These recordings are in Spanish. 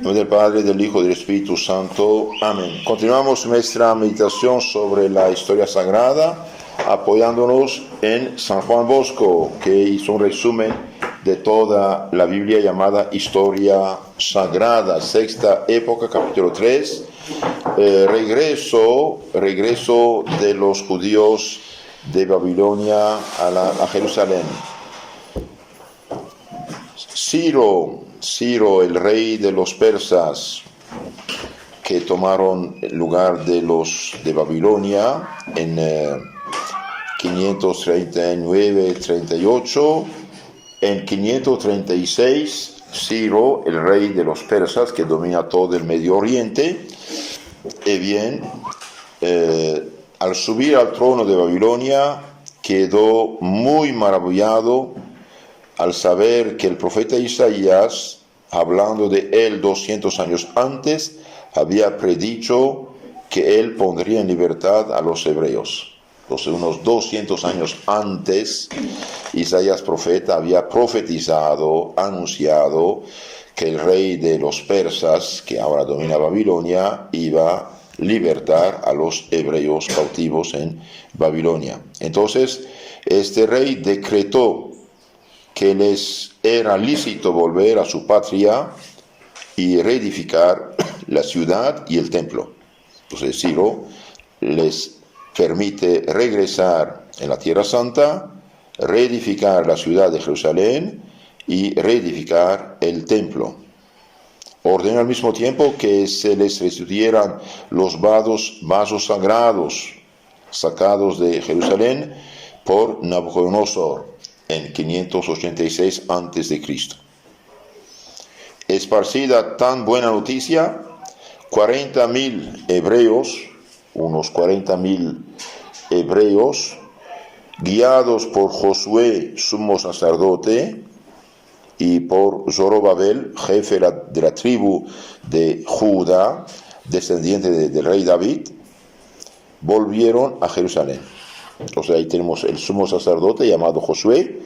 nombre del Padre, del Hijo y del Espíritu Santo. Amén. Continuamos nuestra meditación sobre la historia sagrada, apoyándonos en San Juan Bosco, que hizo un resumen de toda la Biblia llamada Historia Sagrada, sexta época, capítulo 3, regreso de los judíos de Babilonia a Jerusalén. Ciro, el rey de los persas, que tomaron el lugar de los de Babilonia en 539-38. En 536, Ciro, el rey de los persas, que domina todo el Medio Oriente, al subir al trono de Babilonia, quedó muy maravillado al saber que el profeta Isaías, hablando de él 200 años antes, había predicho que él pondría en libertad a los hebreos. Entonces, unos 200 años antes, Isaías profeta había profetizado, anunciado que el rey de los persas, que ahora domina Babilonia, iba a libertar a los hebreos cautivos en Babilonia. Entonces, este rey decretó que les era lícito volver a su patria y reedificar la ciudad y el templo. Entonces Ciro les permite regresar en la Tierra Santa, reedificar la ciudad de Jerusalén y reedificar el templo. Ordena al mismo tiempo que se les restituyeran los vasos sagrados sacados de Jerusalén por Nabucodonosor en 586 a.C. Esparcida tan buena noticia, 40.000 hebreos, unos 40.000 hebreos, guiados por Josué, sumo sacerdote, y por Zorobabel, jefe de la tribu de Judá, descendiente del rey David, volvieron a Jerusalén. Entonces ahí tenemos el sumo sacerdote llamado Josué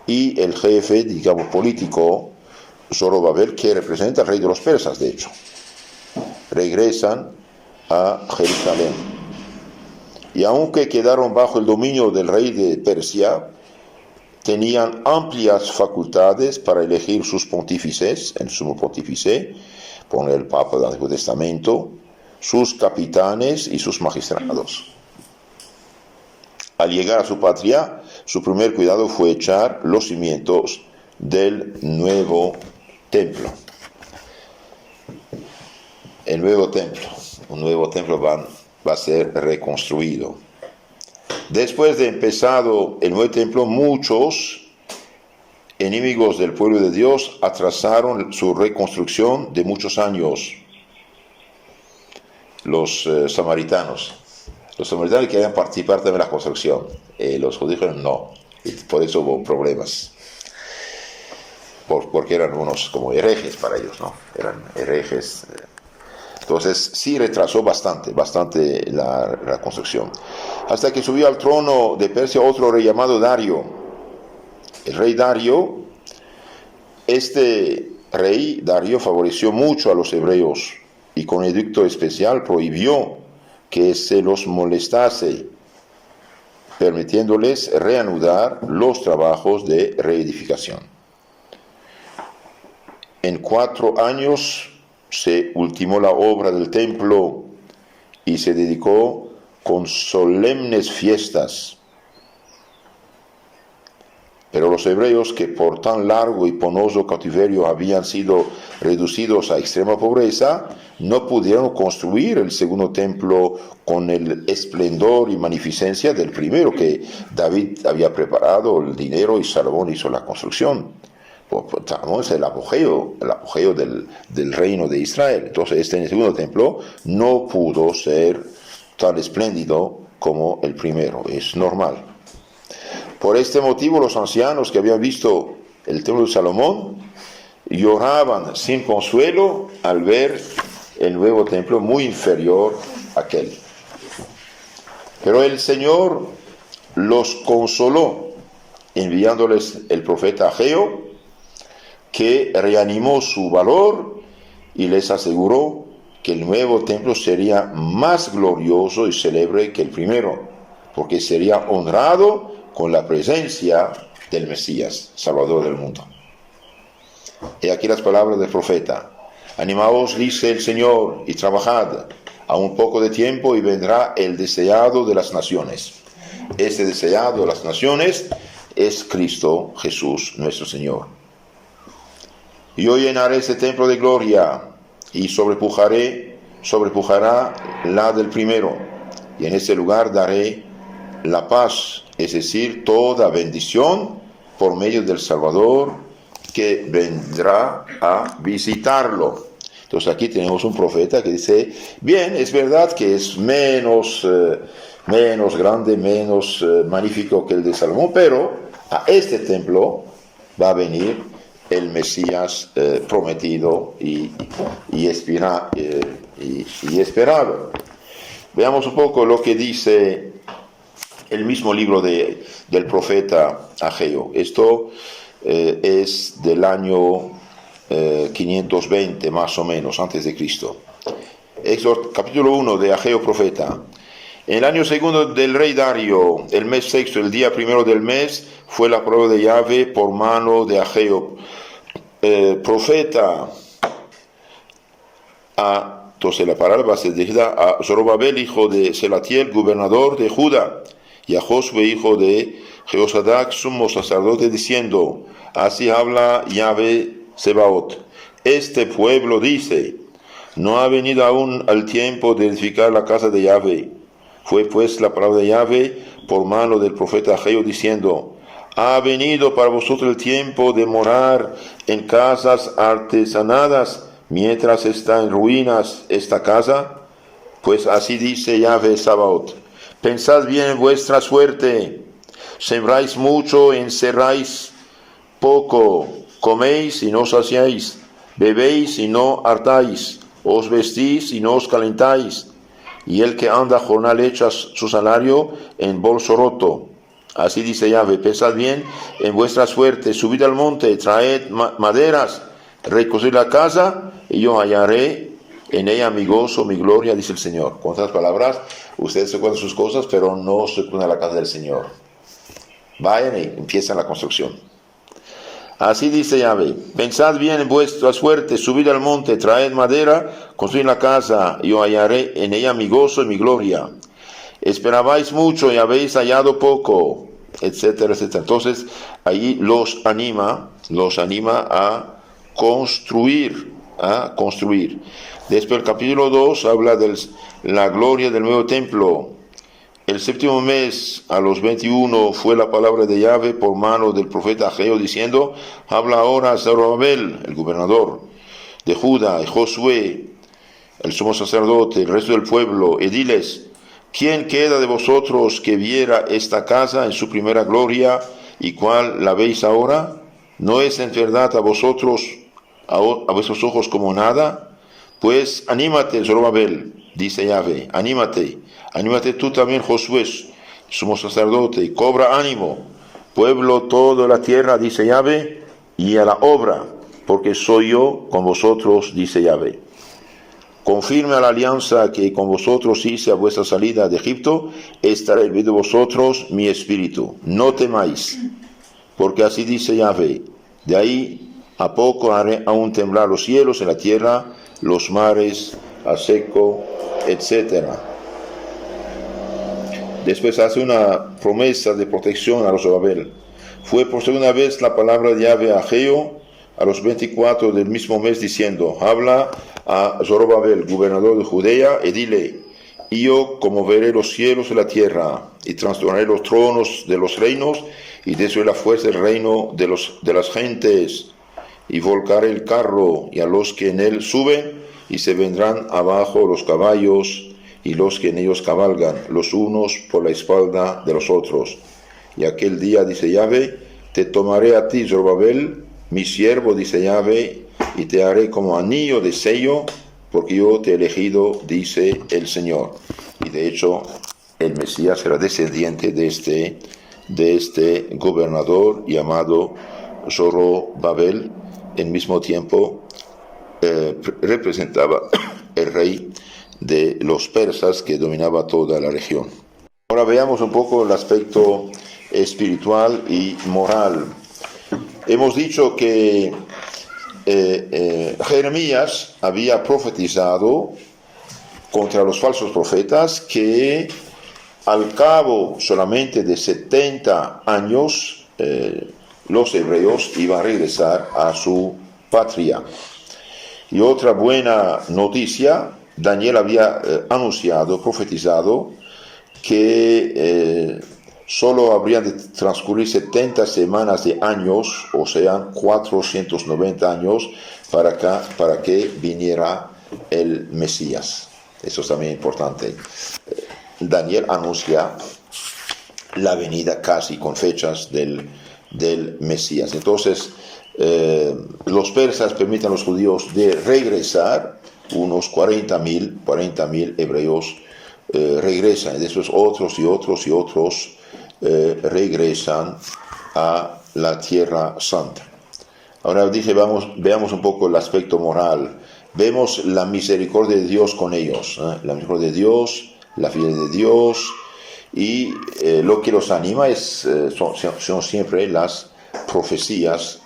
y el jefe, digamos, político, Zorobabel, que representa al rey de los persas, de hecho. Regresan a Jerusalén. Y aunque quedaron bajo el dominio del rey de Persia, tenían amplias facultades para elegir sus pontífices, el sumo pontífice, pone el Papa del Antiguo Testamento, sus capitanes y sus magistrados. Al llegar a su patria, su primer cuidado fue echar los cimientos del nuevo templo. El nuevo templo, un nuevo templo va a ser reconstruido. Después de empezado el nuevo templo, muchos enemigos del pueblo de Dios atrasaron su reconstrucción de muchos años. Los samaritanos querían participar también en la construcción. Los judíos dijeron no, y por eso hubo problemas. Porque eran unos como herejes para ellos, ¿no? Eran herejes. Entonces sí retrasó bastante la construcción. Hasta que subió al trono de Persia otro rey llamado Darío. El rey Darío, este rey Darío favoreció mucho a los hebreos y con edicto especial prohibió que se los molestase, permitiéndoles reanudar los trabajos de reedificación. En 4 años se ultimó la obra del templo y se dedicó con solemnes fiestas. Pero los hebreos, que por tan largo y penoso cautiverio habían sido reducidos a extrema pobreza, no pudieron construir el segundo templo con el esplendor y magnificencia del primero, que David había preparado el dinero y Salomón hizo la construcción. Es el apogeo del reino de Israel. Entonces este segundo templo no pudo ser tan espléndido como el primero, es normal. Por este motivo los ancianos que habían visto el templo de Salomón lloraban sin consuelo al ver el nuevo templo muy inferior a aquel. Pero el Señor los consoló enviándoles el profeta Ageo, que reanimó su valor y les aseguró que el nuevo templo sería más glorioso y célebre que el primero, porque sería honrado con la presencia del Mesías, Salvador del mundo. He aquí las palabras del profeta: animaos, dice el Señor, y trabajad aún poco de tiempo, y vendrá el deseado de las naciones. Este deseado de las naciones es Cristo Jesús nuestro Señor. Yo llenaré este templo de gloria, y sobrepujará la del primero, y en este lugar daré la paz, es decir, toda bendición por medio del Salvador que vendrá a visitarlo. Entonces aquí tenemos un profeta que dice, bien, es verdad que es menos grande, menos magnífico que el de Salomón, pero a este templo va a venir el Mesías prometido y esperado. Veamos un poco lo que dice el mismo libro del profeta Ageo. Esto es del año 520 más o menos antes de Cristo. Capítulo 1 de Ageo profeta. En el año segundo del rey Darío, el mes sexto, el día primero del mes, fue la prueba de Yahvé por mano de Ageo profeta. Entonces la palabra se dirigida a Zorobabel, hijo de Selatiel, gobernador de Judá, y a Josué, hijo de Jehozadak, sumo sacerdote, diciendo, así habla Yahvé Sebaot. Este pueblo dice, no ha venido aún al tiempo de edificar la casa de Yahvé. Fue pues la palabra de Yahvé por mano del profeta Ageo, diciendo, ha venido para vosotros el tiempo de morar en casas artesanadas, mientras está en ruinas esta casa. Pues así dice Yahvé Sabaoth, pensad bien en vuestra suerte, sembráis mucho, encerráis poco, coméis y no saciáis, bebéis y no hartáis, os vestís y no os calentáis, y el que anda jornal echa su salario en bolso roto. Así dice Yahvé, pensad bien en vuestra suerte, subid al monte, traed maderas, reconstruid la casa, y yo hallaré en ella mi gozo, mi gloria, dice el Señor. Con otras palabras, ustedes se cuentan sus cosas, pero no se cuentan la casa del Señor. Vayan y empiezan la construcción. Así dice Yahvé, pensad bien en vuestra suerte, subid al monte, traed madera, construid la casa, y yo hallaré en ella mi gozo y mi gloria. Esperabais mucho y habéis hallado poco, etcétera, etcétera. Entonces, ahí los anima a construir. Después el capítulo 2 habla de la gloria del nuevo templo. El séptimo mes, a los 21, fue la palabra de Yahvé por mano del profeta Ageo, diciendo, habla ahora a Zorobabel, el gobernador de Judá, y Josué, el sumo sacerdote, el resto del pueblo, y diles, ¿quién queda de vosotros que viera esta casa en su primera gloria, y cuál la veis ahora? ¿No es en verdad a vosotros, a vuestros ojos como nada? Pues anímate, Zorobabel, dice Yahvé, anímate tú también, Josué, sumo sacerdote, y cobra ánimo, pueblo todo de la tierra, dice Yahvé, y a la obra, porque soy yo con vosotros, dice Yahvé. Confirme a la alianza que con vosotros hice a vuestra salida de Egipto, estaré en medio de vosotros mi espíritu. No temáis, porque así dice Yahvé, de ahí a poco haré aún temblar los cielos en la tierra, los mares a seco, etcétera. Después hace una promesa de protección a los Zorobabel. Fue por segunda vez la palabra de Yahvé a Ageo a los 24 del mismo mes, diciendo, habla a Zorobabel, gobernador de Judea, y dile, y yo conmoveré los cielos y la tierra, y trastornaré los tronos de los reinos, y destruiré la fuerza del reino de las gentes, y volcaré el carro y a los que en él suben, y se vendrán abajo los caballos, y los que en ellos cabalgan, los unos por la espalda de los otros. Y aquel día, dice Yahvé, te tomaré a ti, Zorobabel, mi siervo, dice Yahvé, y te haré como anillo de sello, porque yo te he elegido, dice el Señor. Y de hecho, el Mesías será descendiente de este gobernador llamado Zorobabel, en mismo tiempo representaba el rey de los persas que dominaba toda la región. Ahora veamos un poco el aspecto espiritual y moral. Hemos dicho que Jeremías había profetizado contra los falsos profetas que al cabo solamente de 70 años los hebreos iban a regresar a su patria. Y otra buena noticia, Daniel había anunciado, profetizado, que solo habrían de transcurrir 70 semanas de años, o sea, 490 años, para que viniera el Mesías. Eso es también importante. Daniel anuncia la venida casi con fechas del Mesías. Entonces, los persas permiten a los judíos de regresar, unos 40,000 hebreos regresan, y después otros regresan a la Tierra Santa. Ahora veamos un poco el aspecto moral. Vemos la misericordia de Dios con ellos, la misericordia de Dios, la fidelidad de Dios, y lo que los anima son siempre las profecías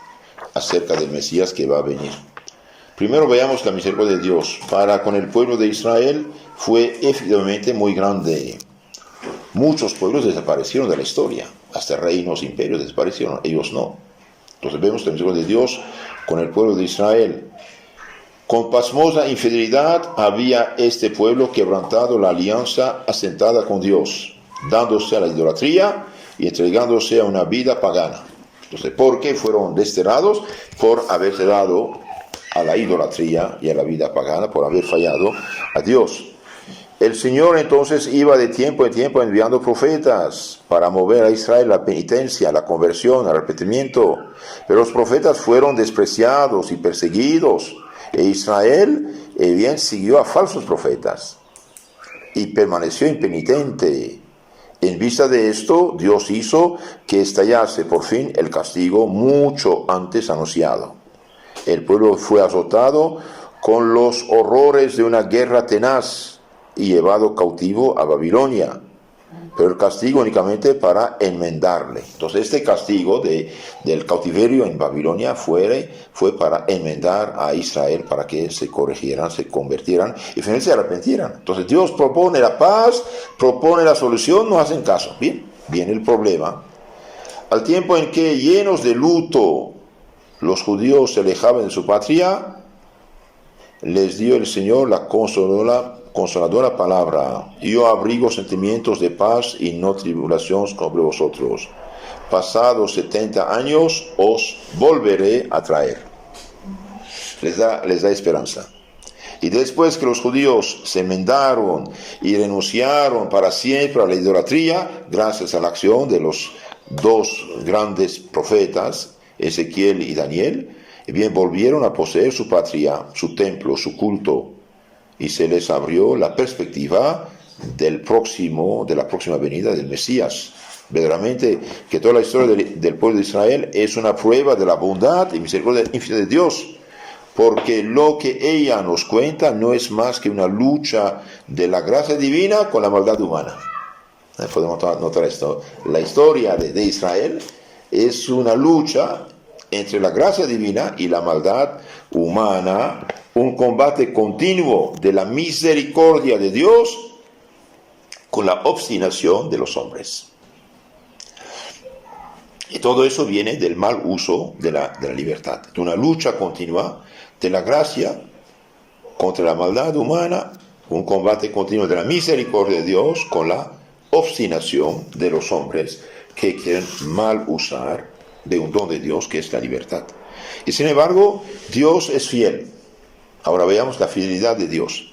acerca del Mesías que va a venir. Primero veamos la misericordia de Dios. Para con el pueblo de Israel fue efectivamente muy grande. Muchos pueblos desaparecieron de la historia, hasta reinos, imperios desaparecieron, ellos no. Entonces vemos la misericordia de Dios con el pueblo de Israel. Con pasmosa infidelidad había este pueblo quebrantado la alianza asentada con Dios, dándose a la idolatría y entregándose a una vida pagana. Entonces, ¿por qué fueron desterrados? Por haberse dado a la idolatría y a la vida pagana, por haber fallado a Dios. El Señor entonces iba de tiempo en tiempo enviando profetas para mover a Israel a la penitencia, a la conversión, al arrepentimiento. Pero los profetas fueron despreciados y perseguidos, e Israel bien siguió a falsos profetas y permaneció impenitente. En vista de esto, Dios hizo que estallase por fin el castigo mucho antes anunciado. El pueblo fue azotado con los horrores de una guerra tenaz y llevado cautivo a Babilonia, pero el castigo únicamente para enmendarle. Entonces este castigo del cautiverio en Babilonia fue para enmendar a Israel, para que se corrigieran, se convirtieran y finalmente se arrepentieran. Entonces Dios propone la paz, propone la solución, no hacen caso. Bien, viene el problema. Al tiempo en que, llenos de luto, los judíos se alejaban de su patria, les dio el Señor la consoladora palabra: yo abrigo sentimientos de paz y no tribulación sobre vosotros. Pasados 70 años os volveré a traer. Les da esperanza. Y después que los judíos se enmendaron y renunciaron para siempre a la idolatría, gracias a la acción de los dos grandes profetas, Ezequiel y Daniel, bien volvieron a poseer su patria, su templo, su culto, y se les abrió la perspectiva de la próxima venida del Mesías. Verdaderamente que toda la historia del pueblo de Israel es una prueba de la bondad y misericordia infinita de Dios, porque lo que ella nos cuenta no es más que una lucha de la gracia divina con la maldad humana. Podemos notar esto. La historia de Israel es una lucha entre la gracia divina y la maldad humana, un combate continuo de la misericordia de Dios con la obstinación de los hombres. Y todo eso viene del mal uso de la libertad, de una lucha continua de la gracia contra la maldad humana, un combate continuo de la misericordia de Dios con la obstinación de los hombres que quieren mal usar de un don de Dios que es la libertad. Y sin embargo, Dios es fiel. Ahora veamos la fidelidad de Dios.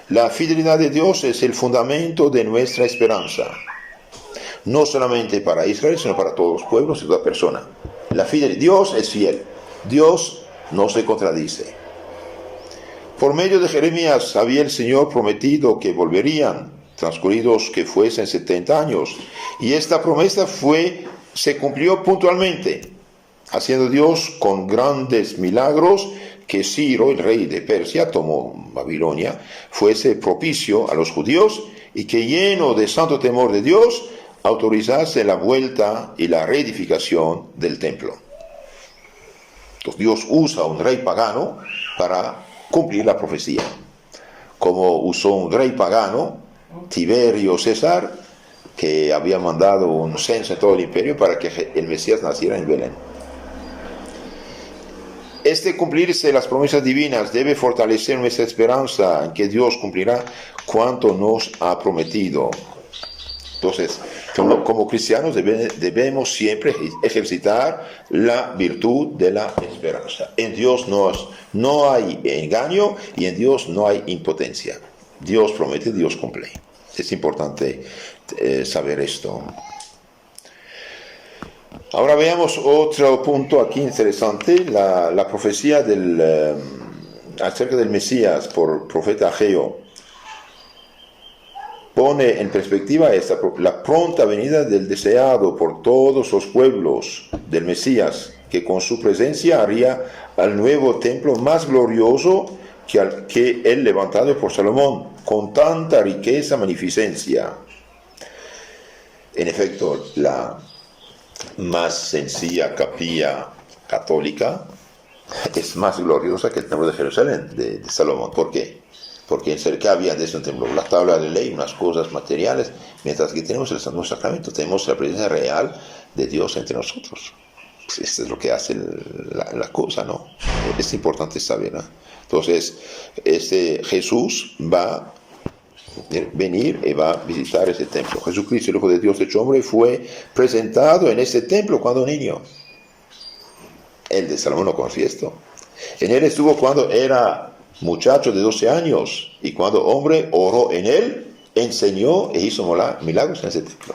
La fidelidad de Dios es el fundamento de nuestra esperanza, no solamente para Israel, sino para todos los pueblos y toda persona. Dios es fiel. Dios no se contradice. Por medio de Jeremías había el Señor prometido que volverían, transcurridos que fuesen 70 años. Y esta promesa se cumplió puntualmente, haciendo Dios con grandes milagros que Ciro, el rey de Persia, tomó Babilonia, fuese propicio a los judíos y que lleno de santo temor de Dios, autorizase la vuelta y la reedificación del templo. Entonces Dios usa a un rey pagano para cumplir la profecía, como usó un rey pagano, Tiberio César, que había mandado un censo en todo el imperio para que el Mesías naciera en Belén. Este cumplirse las promesas divinas debe fortalecer nuestra esperanza en que Dios cumplirá cuanto nos ha prometido. Entonces, como cristianos debemos siempre ejercitar la virtud de la esperanza. En Dios no hay engaño y en Dios no hay impotencia. Dios promete, Dios cumple. Es importante saber esto. Ahora veamos otro punto aquí interesante, la profecía acerca del Mesías por profeta Ageo. Pone en perspectiva la pronta venida del deseado por todos los pueblos del Mesías, que con su presencia haría al nuevo templo más glorioso que el levantado por Salomón, con tanta riqueza y magnificencia. En efecto, la más sencilla capilla católica es más gloriosa que el templo de Jerusalén, de Salomón. ¿Por qué? Porque cerca había desde un templo la tabla de ley, unas cosas materiales, mientras que tenemos el Santo Sacramento, tenemos la presencia real de Dios entre nosotros. Pues esto es lo que hace la cosa, ¿no? Es importante saber, ¿no? Entonces, Jesús va a venir y va a visitar ese templo. Jesucristo, el Hijo de Dios hecho hombre, fue presentado en ese templo cuando niño. El de Salomón no conocía esto. En él estuvo cuando era muchacho de 12 años, y cuando hombre oró en él, enseñó e hizo milagros en ese templo.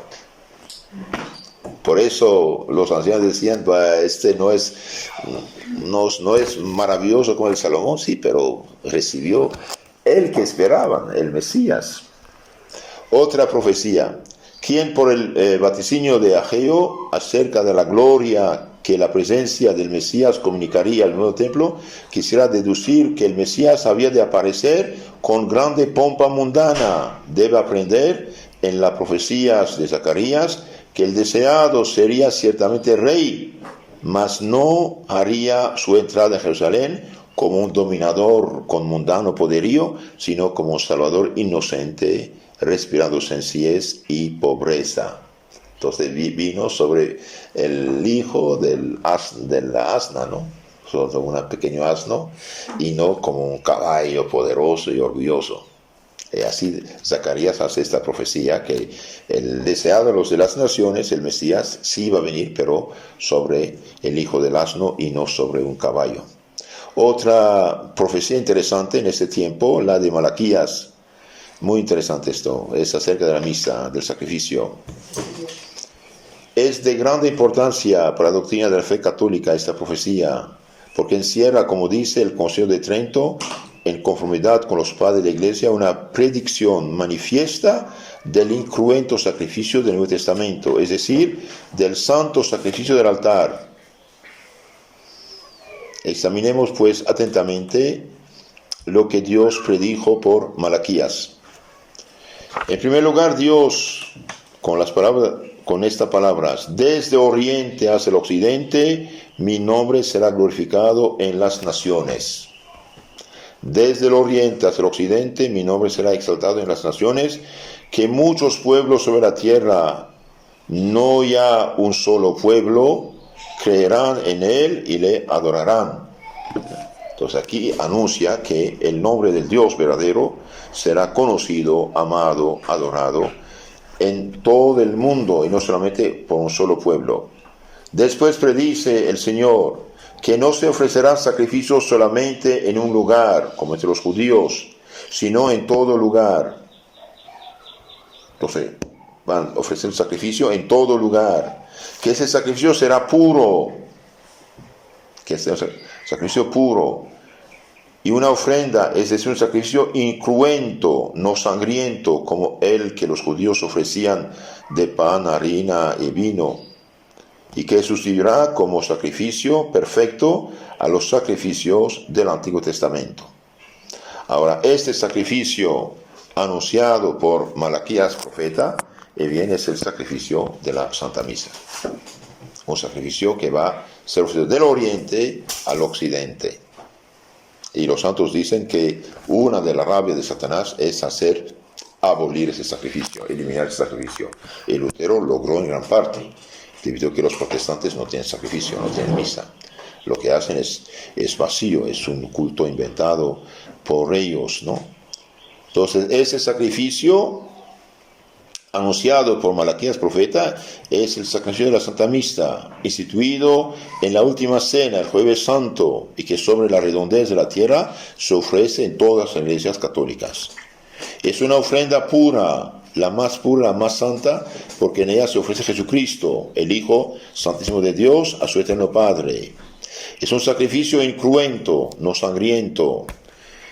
Por eso los ancianos decían, no es maravilloso como el Salomón, sí, pero recibió el que esperaban, el Mesías. Otra profecía, quien por el vaticinio de Ageo acerca de la gloria que la presencia del Mesías comunicaría al nuevo templo, quisiera deducir que el Mesías había de aparecer con grande pompa mundana. Debe aprender en las profecías de Zacarías que el deseado sería ciertamente rey, mas no haría su entrada en Jerusalén como un dominador con mundano poderío, sino como un salvador inocente, respirando sencillez y pobreza. Entonces vino sobre el hijo del asna, ¿no? Sobre un pequeño asno, y no como un caballo poderoso y orgulloso. Y así Zacarías hace esta profecía que el deseado de las naciones, el Mesías, sí iba a venir, pero sobre el hijo del asno y no sobre un caballo. Otra profecía interesante en este tiempo, la de Malaquías. Muy interesante esto, es acerca de la misa, del sacrificio. Es de grande importancia para la doctrina de la fe católica esta profecía, porque encierra, como dice el Concilio de Trento, en conformidad con los padres de la Iglesia, una predicción manifiesta del incruento sacrificio del Nuevo Testamento, es decir, del santo sacrificio del altar. Examinemos pues atentamente lo que Dios predijo por Malaquías. En primer lugar, Dios, con estas palabras, desde oriente hacia el occidente, mi nombre será glorificado en las naciones. Desde el oriente hacia el occidente, mi nombre será exaltado en las naciones, que muchos pueblos sobre la tierra, no ya un solo pueblo, creerán en él y le adorarán. Entonces aquí anuncia que el nombre del Dios verdadero será conocido, amado, adorado en todo el mundo y no solamente por un solo pueblo. Después predice el Señor que no se ofrecerán sacrificios solamente en un lugar, como entre los judíos, sino en todo lugar. Entonces van a ofrecer sacrificio en todo lugar, que ese sacrificio será puro, que es un sacrificio puro, y una ofrenda, es decir, un sacrificio incruento, no sangriento, como el que los judíos ofrecían de pan, harina y vino. y que sustituirá como sacrificio perfecto a los sacrificios del Antiguo Testamento. Ahora, este sacrificio anunciado por Malaquías profeta, bien, es el sacrificio de la Santa Misa. Un sacrificio que va a ser ofrecido del oriente al occidente. Y los santos dicen que una de las rabias de Satanás es abolir ese sacrificio, eliminar ese sacrificio. Y Lutero logró en gran parte, debido a que los protestantes no tienen sacrificio, no tienen misa. Lo que hacen es vacío, es un culto inventado por ellos, ¿no? Entonces, ese sacrificio anunciado por Malaquías profeta es el sacrificio de la Santa Misa, instituido en la última cena, el Jueves Santo, y que sobre la redondez de la tierra se ofrece en todas las iglesias católicas. Es una ofrenda pura, la más santa, porque en ella se ofrece Jesucristo, el Hijo Santísimo de Dios, a su eterno Padre. Es un sacrificio incruento, no sangriento,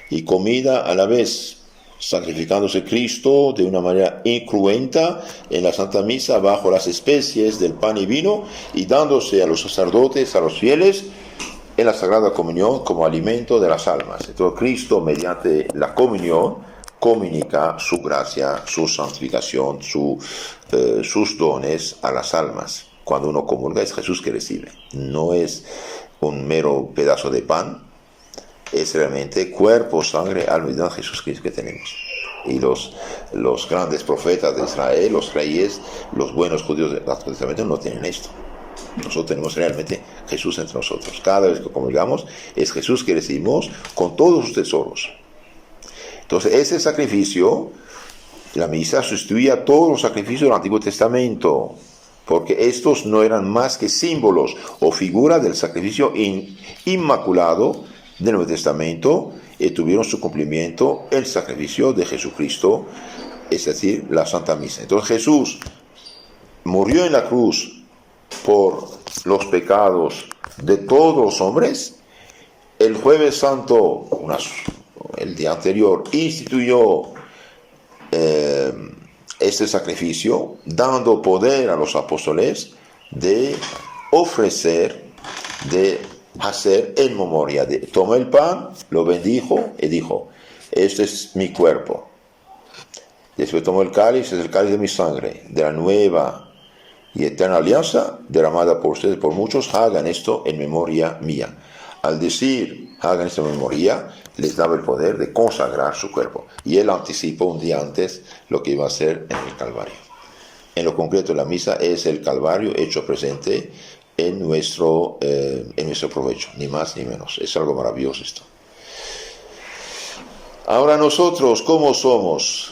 y comida a la vez, sacrificándose Cristo de una manera incruenta en la Santa Misa bajo las especies del pan y vino, y dándose a los sacerdotes, a los fieles, en la Sagrada Comunión como alimento de las almas. Entonces Cristo, mediante la comunión, comunica su gracia, su santificación, sus dones a las almas. Cuando uno comulga es Jesús que recibe, no es un mero pedazo de pan, es realmente cuerpo, sangre, alma y vida de Jesús Cristo que tenemos. Y los grandes profetas de Israel, los reyes, los buenos judíos del Antiguo Testamento no tienen esto. Nosotros tenemos realmente Jesús entre nosotros. Cada vez que comulgamos es Jesús que recibimos con todos sus tesoros. Entonces ese sacrificio, la misa sustituía todos los sacrificios del Antiguo Testamento, porque estos no eran más que símbolos o figuras del sacrificio inmaculado del Nuevo Testamento, y tuvieron su cumplimiento el sacrificio de Jesucristo, es decir, la Santa Misa. Entonces Jesús murió en la cruz por los pecados de todos los hombres. El Jueves Santo, el día anterior, instituyó este sacrificio, dando poder a los apóstoles de ofrecer, de hacer en memoria. Tomó el pan, lo bendijo y dijo: este es mi cuerpo. Después tomó el cáliz, es el cáliz de mi sangre, de la nueva y eterna alianza, derramada por ustedes, por muchos. Hagan esto en memoria mía. Al decir hagan esto en memoria, les daba el poder de consagrar su cuerpo. Y él anticipó un día antes lo que iba a hacer en el Calvario. En lo concreto, la misa es el Calvario hecho presente en nuestro provecho, ni más ni menos. Es algo maravilloso esto. Ahora nosotros, ¿cómo somos?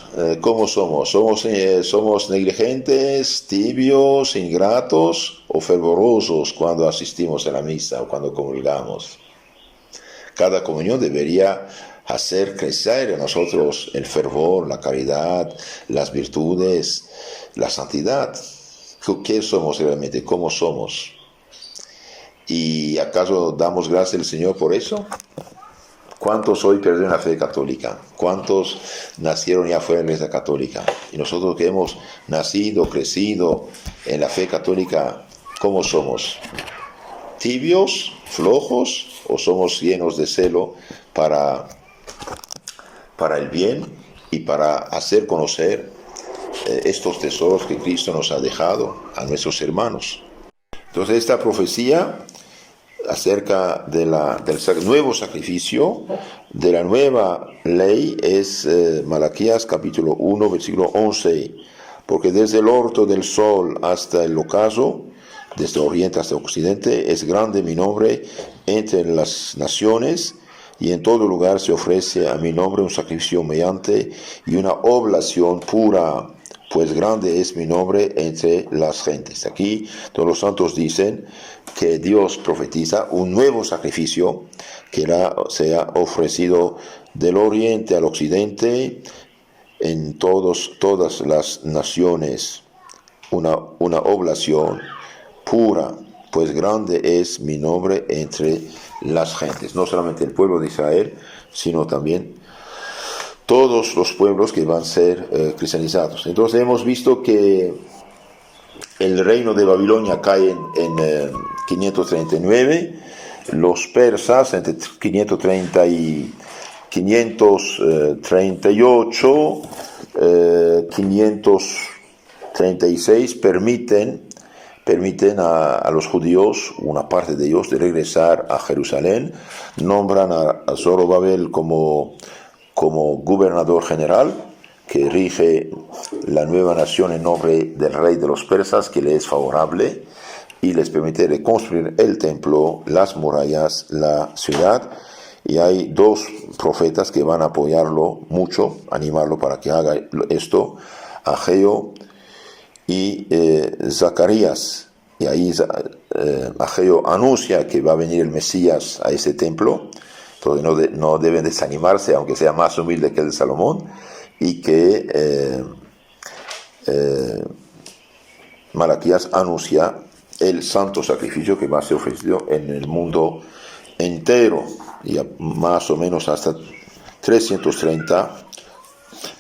¿Somos negligentes, tibios, ingratos o fervorosos cuando asistimos a la misa o cuando comulgamos? Cada comunión debería hacer crecer en nosotros el fervor, la caridad, las virtudes, la santidad. ¿Qué somos realmente? ¿Cómo somos? ¿Y acaso damos gracias al Señor por eso? ¿Cuántos hoy perdieron la fe católica? ¿Cuántos nacieron ya fuera de la Iglesia católica? Y nosotros que hemos nacido, crecido en la fe católica, ¿cómo somos? ¿Tibios, flojos, o somos llenos de celo para el bien y para hacer conocer estos tesoros que Cristo nos ha dejado a nuestros hermanos? Entonces esta profecía acerca del nuevo sacrificio, de la nueva ley, es Malaquías capítulo 1, versículo 11. Porque desde el orto del sol hasta el ocaso, desde oriente hasta occidente, es grande mi nombre entre las naciones, y en todo lugar se ofrece a mi nombre un sacrificio humillante y una oblación pura, pues grande es mi nombre entre las gentes. Aquí todos los santos dicen que Dios profetiza un nuevo sacrificio que sea ofrecido del oriente al occidente en todas las naciones, una oblación pura, pues grande es mi nombre entre las gentes. No solamente el pueblo de Israel, sino también todos los pueblos que van a ser cristianizados. Entonces hemos visto que el reino de Babilonia cae en 539, los persas entre 530 y 538, 536 permiten a los judíos, una parte de ellos, de regresar a Jerusalén, nombran a Zorobabel como gobernador general, que rige la nueva nación en nombre del rey de los persas, que le es favorable, y les permite reconstruir el templo, las murallas, la ciudad. Y hay dos profetas que van a apoyarlo mucho, animarlo para que haga esto, Ageo y Zacarías. Y ahí Ageo anuncia que va a venir el Mesías a ese templo, entonces no deben desanimarse, aunque sea más humilde que el de Salomón, y que Malaquías anuncia el santo sacrificio que va a ser ofrecido en el mundo entero, y más o menos hasta 330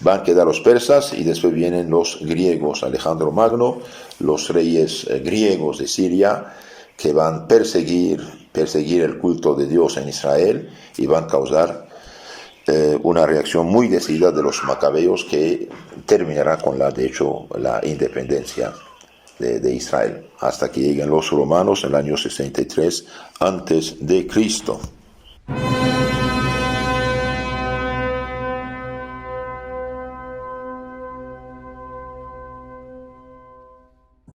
van a quedar los persas, y después vienen los griegos, Alejandro Magno, los reyes griegos de Siria, que van a perseguir el culto de Dios en Israel, y van a causar una reacción muy decidida de los macabeos, que terminará con la independencia de Israel, hasta que lleguen los romanos en el año 63 antes de Cristo.